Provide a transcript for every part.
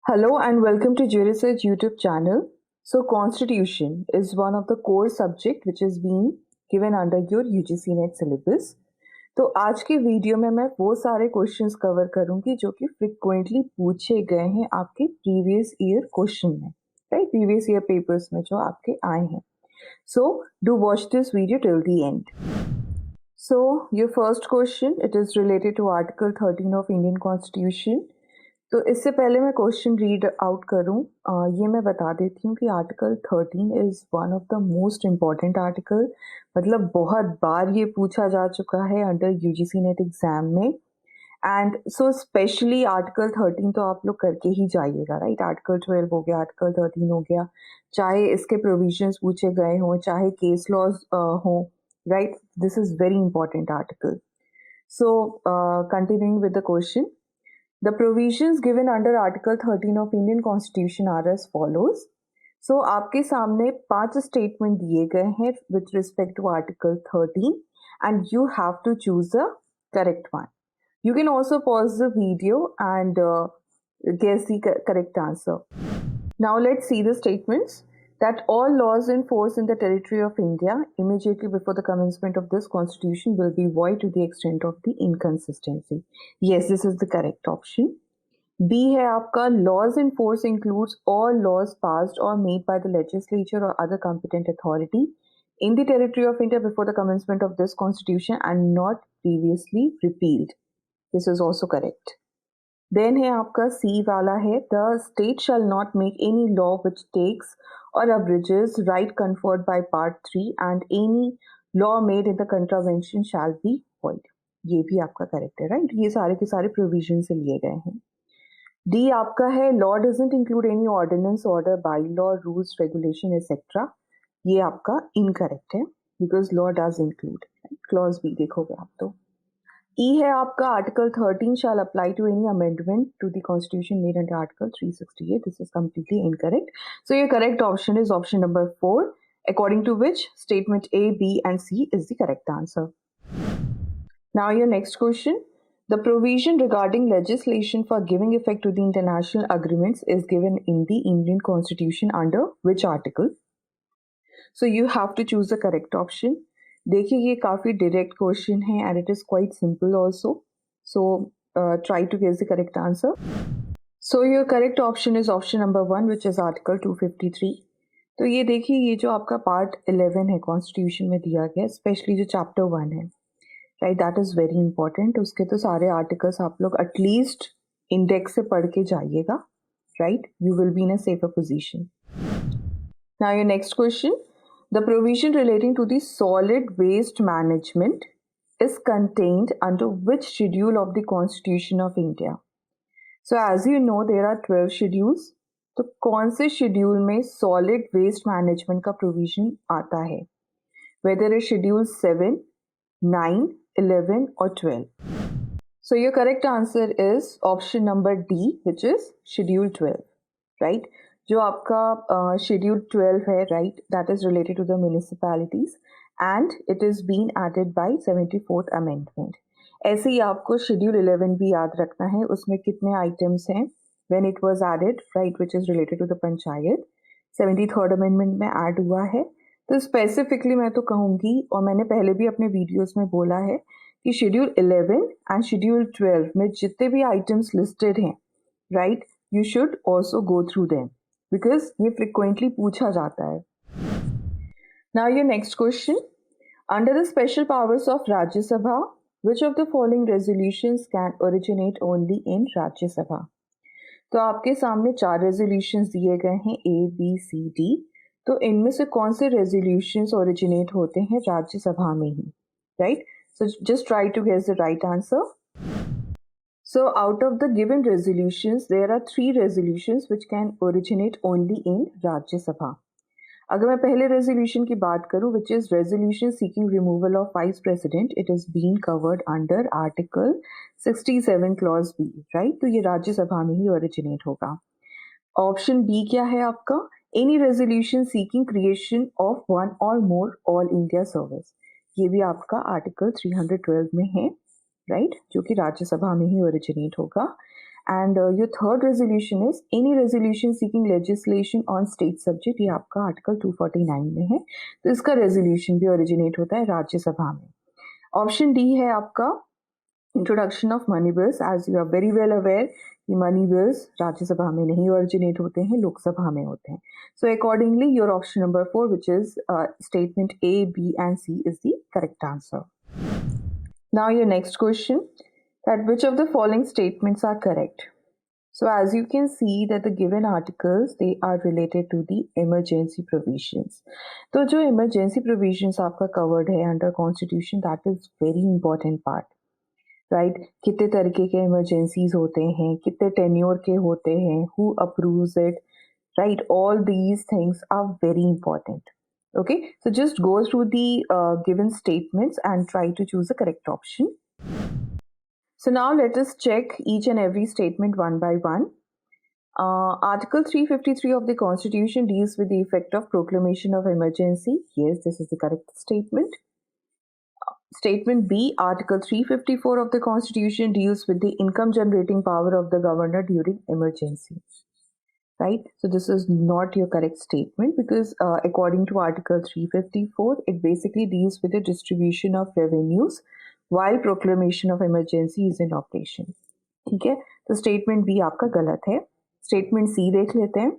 Hello and welcome to GeoResearch YouTube channel. So Constitution is one of the core subject which is being given under your UGC NET syllabus. तो आज के video में मैं वो सारे questions cover करूंगी जो कि फ्रिक्वेंटली पूछे गए हैं आपके प्रीवियस ईयर क्वेश्चन में, राइट, प्रीवियस ईयर पेपर्स में जो आपके आए हैं. So do watch this video till the end. So your first question, it is related to Article 13 of Indian Constitution. तो इससे पहले मैं क्वेश्चन रीड आउट करूं, ये मैं बता देती हूँ कि article 13 is one of the most important article. मतलब बहुत बार ये पूछा जा चुका है अंडर यूजीसी नेट एग्जाम में. एंड सो स्पेशली आर्टिकल 13 तो आप लोग करके ही जाइएगा, राइट. आर्टिकल 12 हो गया, आर्टिकल 13 हो गया, चाहे इसके प्रोविजंस पूछे गए हों, चाहे केस लॉज हों, right. This is very important article. So continuing with the question. The provisions given under Article 13 of Indian Constitution are as follows. So आपके सामने 5 statement दिए गए हैं with respect to Article 13 and you have to choose the correct one. You can also pause the video and guess the correct answer. Now let's see the statements. That all laws in force in the territory of India immediately before the commencement of this constitution will be void to the extent of the inconsistency. Yes, this is the correct option. B है आपका laws in force includes all laws passed or made by the legislature or other competent authority in the territory of India before the commencement of this constitution and not previously repealed. This is also correct. Then है आपका C वाला है the state shall not make any law which takes or abridges right conferred by part 3 and any law made in the contravention shall be void. ये भी आपका correct है, right. ये सारे के सारे प्रोविजन से लिए गए हैं. डी आपका है law doesn't include any ordinance order by law rules regulation etcetera. ये आपका इनकरेक्ट है because law does include. Clause B देखोगे आप तो. E है आपका article 13 shall apply to any amendment to the constitution made under article 368. This is completely incorrect. So your correct option is option number 4, according to which statement A, B and C is the correct answer. Now your next question. The provision regarding legislation for giving effect to the international agreements is given in the Indian Constitution under which article? So you have to choose the correct option. देखिए ये काफ़ी direct question है and it is quite simple also. So try to guess the correct answer. So your correct option is option number 1 which is article 253. तो ये देखिए ये जो आपका पार्ट 11 है कॉन्स्टिट्यूशन में दिया गया, स्पेशली जो चैप्टर 1 है, right, that is very important. उसके तो सारे आर्टिकल्स आप लोग एटलीस्ट इंडेक्स से पढ़ के जाइएगा, right. You will be in a safer position. Now your next question. The provision relating to the solid waste management is contained under which schedule of the Constitution of India? So as you know there are 12 schedules. तो कौन से schedule में solid waste management का provision आता है? Whether it's schedule 7, 9, 11 or 12. So your correct answer is option number D, which is schedule 12, right? जो आपका schedule 12 है, right, that is related to the municipalities and it is been added by 74th amendment. ऐसे ही आपको schedule 11 भी याद रखना है, उसमें कितने आइटम्स हैं when it was added, right, which is related to the panchayat. 73rd amendment में ऐड हुआ है. तो स्पेसिफिकली मैं तो कहूँगी, और मैंने पहले भी अपने वीडियोस में बोला है कि शेड्यूल 11 एंड शेड्यूल 12 में जितने भी आइटम्स लिस्टेड हैं, right, you should also go through them because ये frequently पूछा जाता है. Now your next question. Under the special powers of Rajya Sabha, which of the following resolutions can originate only in Rajya Sabha? तो आपके सामने 4 resolutions दिए गए हैं A, B, C, D. तो इनमें से कौन से रेजोल्यूशंस ओरिजिनेट होते हैं राज्यसभा में ही, right. So just try to guess the right answer. So out of the given resolutions, there are 3 resolutions which can originate only in Rajya Sabha. अगर मैं पहले resolution की बात करूँ, which is resolution seeking removal of vice president, it is being covered under article 67 clause B, right? तो ये राज्य सभा में ही originate होगा. Option B क्या है आपका? Any resolution seeking creation of one or more all India service. ये भी आपका article 312 में है, राइट, जो कि राज्यसभा में ही ओरिजिनेट होगा. And your third resolution is any resolution seeking legislation on state subject, ये आपका आर्टिकल 249 में है, तो इसका रेजोल्यूशन भी ओरिजिनेट होता है राज्यसभा में। ऑप्शन डी है आपका introduction of money bills. As you are very well aware कि मनी बिल्स राज्यसभा में नहीं ओरिजिनेट होते हैं, लोकसभा में होते हैं। So accordingly your option number 4 which is statement A, B and C is the correct answer. Now your next question, that which of the following statements are correct? So as you can see that the given articles, they are related to the emergency provisions. तो जो emergency provisions आपका covered है under constitution, that is very important part, right? कितने तरीके के emergencies होते हैं, कितने tenure के होते हैं, who approves it, right? All these things are very important. Okay, so just go through the given statements and try to choose the correct option. So now let us check each and every statement one by one. Article 353 of the Constitution deals with the effect of proclamation of emergency. Yes, this is the correct statement. Statement B, Article 354 of the Constitution deals with the income generating power of the governor during emergency. Right, so this is not your correct statement because according to Article 354, it basically deals with the distribution of revenues while proclamation of emergency is in operation. ठीक है, तो statement B आपका गलत है. Statement C देख लेते हैं.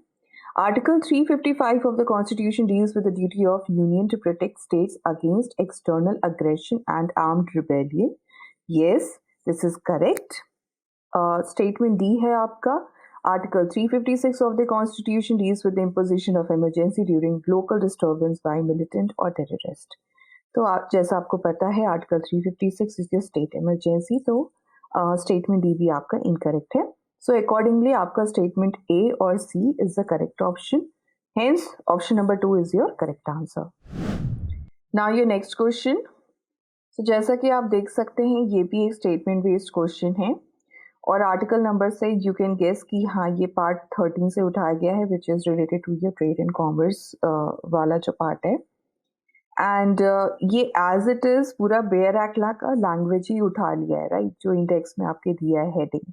Article 355 of the Constitution deals with the duty of Union to protect states against external aggression and armed rebellion. Yes, this is correct. Statement D है आपका. Article 356 of the Constitution deals with the imposition of emergency during local disturbance by militant or terrorist. तो आप जैसा आपको पता है Article 356 is the state emergency, तो statement D भी आपका incorrect है. So accordingly आपका statement A और C is the correct option. Hence option number 2 is your correct answer. Now your next question. So जैसा कि आप देख सकते हैं ये भी एक statement based question है और आर्टिकल नंबर से यू कैन गेस कि हाँ ये पार्ट 13 से उठाया गया है which is related to your trade and commerce वाला जो पार्ट है. एंड ये एज इट इज़ पूरा बेयर एक्ट ला का लैंग्वेज ही उठा लिया है, राइट, जो इंडेक्स में आपके दिया है heading.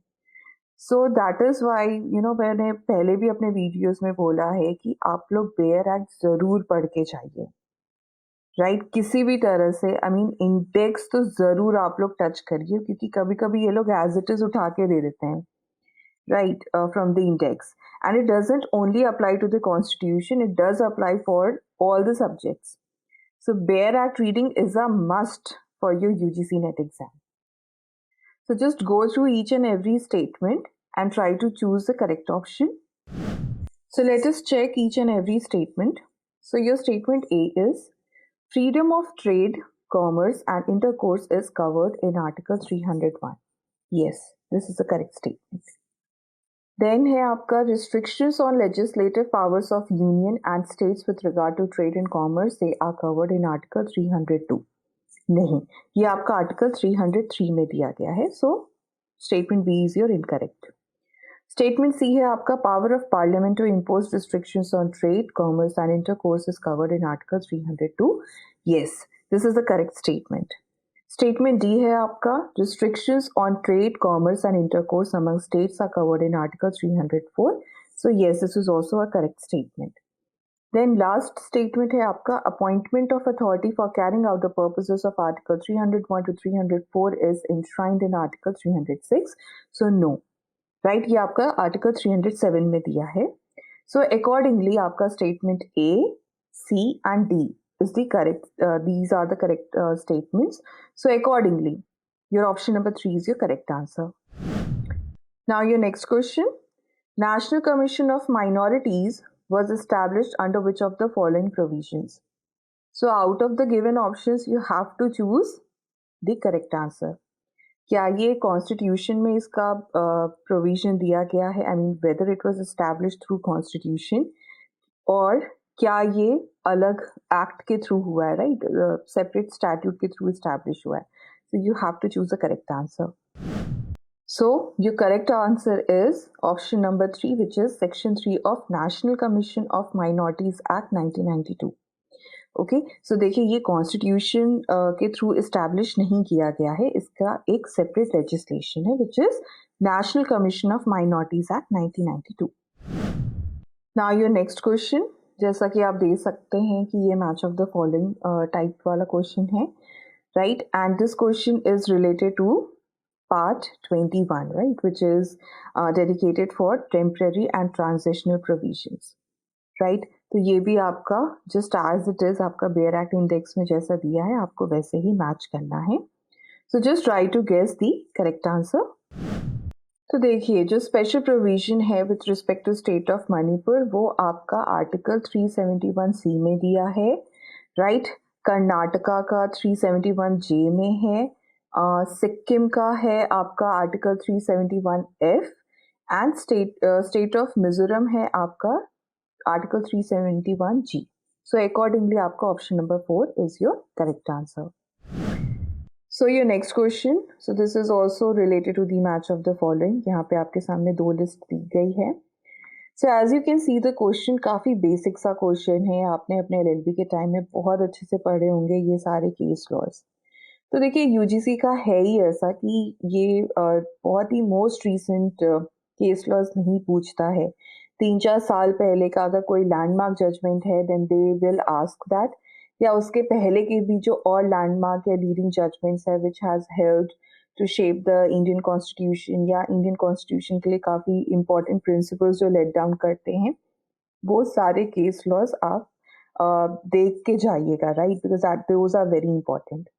So that is why मैंने पहले भी अपने वीडियोस में बोला है कि आप लोग बेयर एक्ट ज़रूर पढ़ के जाइए, राइट, किसी भी तरह से. आई मीन इंडेक्स तो ज़रूर आप लोग टच करिए क्योंकि कभी कभी ये लोग एज इट इज़ उठा के दे देते हैं, right, from the index. And it doesn't only apply to the constitution, it does apply for all the subjects. So bare act reading is a must for your UGC NET exam. So just go through each and every statement and try to choose the correct option. So let us check each and every statement. So your statement A is freedom of trade, commerce and intercourse is covered in Article 301. Yes, this is the correct statement. Then है आपका restrictions on legislative powers of union and states with regard to trade and commerce, they are covered in Article 302. नहीं, ये आपका article 303 में दिया गया है. So statement B is your incorrect. Statement C है आपका power of parliament to impose restrictions on trade, commerce and intercourse is covered in article 302. Yes, this is the correct statement. Statement D है आपका restrictions on trade, commerce and intercourse among states are covered in article 304. So yes, this is also a correct statement. Then last statement है आपका appointment of authority for carrying out the purposes of Article 301 to 304 is enshrined in Article 306. So no, right? ये आपका Article 307 में दिया है. So accordingly आपका statement A, C and D is the correct. These are the correct statements. So accordingly, your option number 3 is your correct answer. Now your next question. National Commission of Minorities was established under which of the following provisions? So out of the given options you have to choose the correct answer. क्या ये constitution में इसका provision दिया गया है, I mean whether it was established through constitution, और क्या ये अलग एक्ट के थ्रू हुआ है, राइट, सेपरेट स्टैट्यूट के थ्रू एस्टैब्लिश हुआ है. So you have to choose the correct answer. So your correct answer is option number 3, which is Section 3 of National Commission of Minorities Act 1992. Okay, so देखिए ये constitution के through establish नहीं किया गया है, इसका एक सेपरेट लेजिस्लेशन है which is National Commission of Minorities Act 1992. Now your next question, जैसा कि आप देख सकते हैं कि ये match of the following type वाला क्वेश्चन है, right? And this question is related to part 21, right, which is dedicated for temporary and transitional provisions, right? तो ये भी आपका just as it is आपका बेयर एक्ट इंडेक्स में जैसा दिया है आपको वैसे ही मैच करना है. So just try to guess the correct answer. तो देखिए जो स्पेशल प्रोविजन है with respect to state of Manipur वो आपका आर्टिकल 371C में दिया है, राइट? कर्नाटका का 371J में है, सिक्किम का है आपका article 371F and state of Mizoram है आपका आर्टिकल 371G. सो अकॉर्डिंगली आपका option number 4 is your correct answer. So your next question, so this is also related to the match of the following. यहाँ पे आपके सामने दो लिस्ट दी गई है. So as you can see the question काफ़ी basic सा क्वेश्चन है. आपने अपने LLB के टाइम में बहुत अच्छे से पढ़े होंगे ये सारे केस लॉज. तो देखिए UGC का है ही ऐसा कि ये बहुत ही मोस्ट रिसेंट केस लॉज नहीं पूछता है. 3-4 साल पहले का अगर कोई लैंडमार्क जजमेंट है then they will ask that, या उसके पहले के भी जो और लैंडमार्क या लीडिंग जजमेंट्स है which has helped to shape the Indian constitution या इंडियन कॉन्स्टिट्यूशन के लिए काफ़ी इंपॉर्टेंट प्रिंसिपल्स जो लेट डाउन करते हैं, वो सारे केस लॉज आप देख के जाइएगा, right? Because those are very important.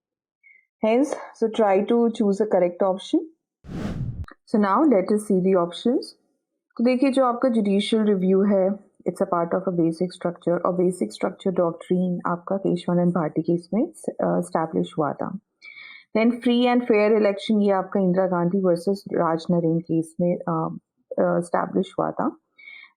Hence so try to choose a correct option. So now let us see the options. तो देखिए जो आपका जुडिशियल रिव्यू है it's a part of a basic structure, और बेसिक स्ट्रक्चर डॉक्ट्रीन आपका Kesavananda Bharati case में establish हुआ था. Then free and fair election ये आपका इंदिरा गांधी वर्सेस राज नरेन केस में स्टैब्लिश हुआ था.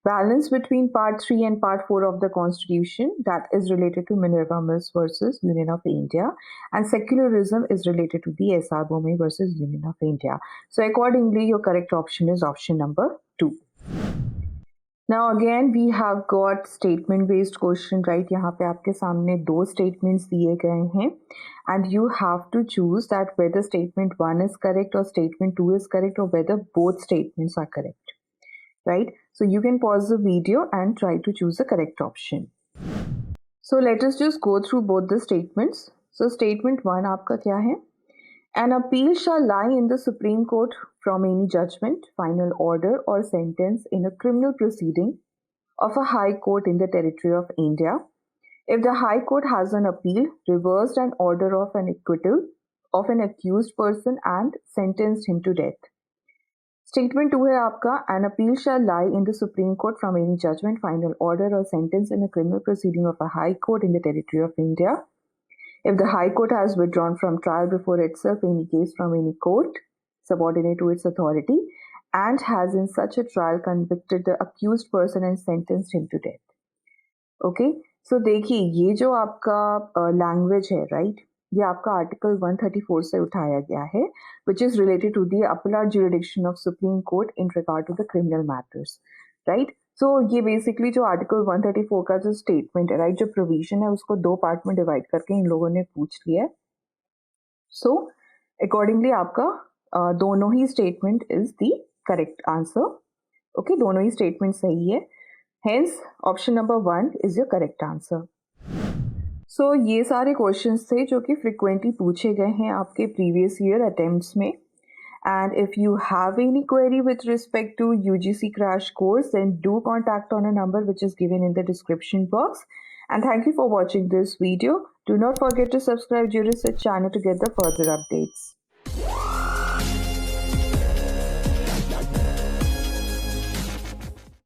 Balance between part 3 and part 4 of the constitution that is related to Minerva Mills versus Union of India, and secularism is related to the S R Bommai versus Union of India. So accordingly your correct option is option number 2. Now again we have got statement based question, right? यहाँ पे आपके सामने दो statements दिए गए हैं and you have to choose that whether statement 1 is correct or statement 2 is correct, or whether both statements are correct, right? So you can pause the video and try to choose the correct option. So let us just go through both the statements. So statement 1 आपका क्या है? An appeal shall lie in the Supreme Court from any judgment, final order or sentence in a criminal proceeding of a High Court in the territory of India, if the High Court has an appeal, reversed an order of an acquittal of an accused person and sentenced him to death. Statement 2 है आपका, an appeal shall lie in the Supreme Court from any judgment, final order or sentence in a criminal proceeding of a High Court in the territory of India, if the High Court has withdrawn from trial before itself any case from any court subordinate to its authority and has in such a trial convicted the accused person and sentenced him to death. Okay, so देखिए ये जो आपका language है, right, ये आपका article 134 से उठाया गया है, which is related to the appellate jurisdiction of Supreme Court in regard to the criminal matters, right? सो ये बेसिकली जो आर्टिकल 134 का जो स्टेटमेंट है, राइट, जो प्रोविजन है उसको दो पार्ट में डिवाइड करके इन लोगों ने पूछ लिया है. सो अकॉर्डिंगली आपका दोनों ही statement is the correct answer. Okay, दोनों ही स्टेटमेंट सही है. Hence option number 1 is your correct answer. So ये सारे क्वेश्चंस थे जो कि फ्रिक्वेंटली पूछे गए हैं आपके प्रीवियस ईयर अटेम्प्ट्स में. And if you have any query with respect to UGC crash course, then do contact on a number which is given in the description box. And thank you for watching this video. Do not forget to subscribe to Juris channel to get the further updates.